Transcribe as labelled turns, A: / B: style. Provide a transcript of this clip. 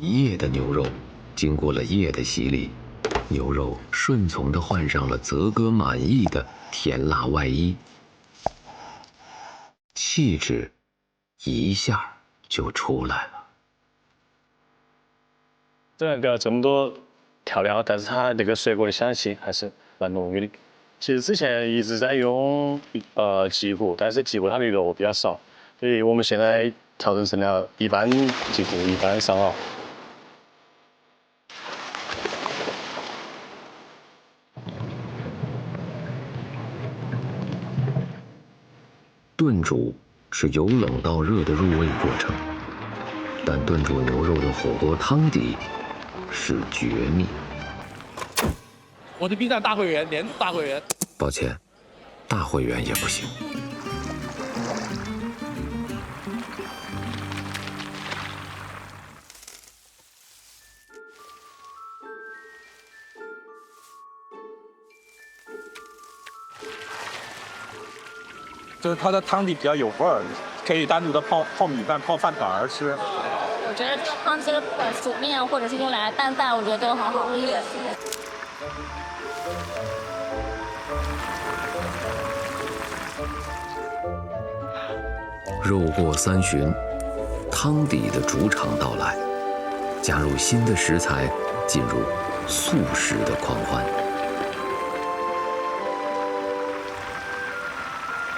A: 1夜的牛肉，经过了夜的洗礼，牛肉顺从地换上了泽哥满意的甜辣外衣，气质一下就出来了。
B: 这么多调料，但是它那个水果的香气还是蛮浓郁的。其实之前一直在用鸡骨，但是鸡骨它的肉比较少，所以我们现在调整成了一般鸡骨，一般上螯。
A: 炖煮是由冷到热的入味过程，但炖煮牛肉的火锅汤底是绝密。
C: 我是 B 站大会员，年度大会员。
A: 抱歉，大会员也不行。
D: 就是它的汤底比较有味儿，可以单独的泡米饭、泡饭团儿吃。
E: 我觉得这个汤汁不管煮面或者是用来拌饭，我觉得都很好喝。
A: 肉过3巡，汤底的主场到来，加入新的食材，进入素食的狂欢。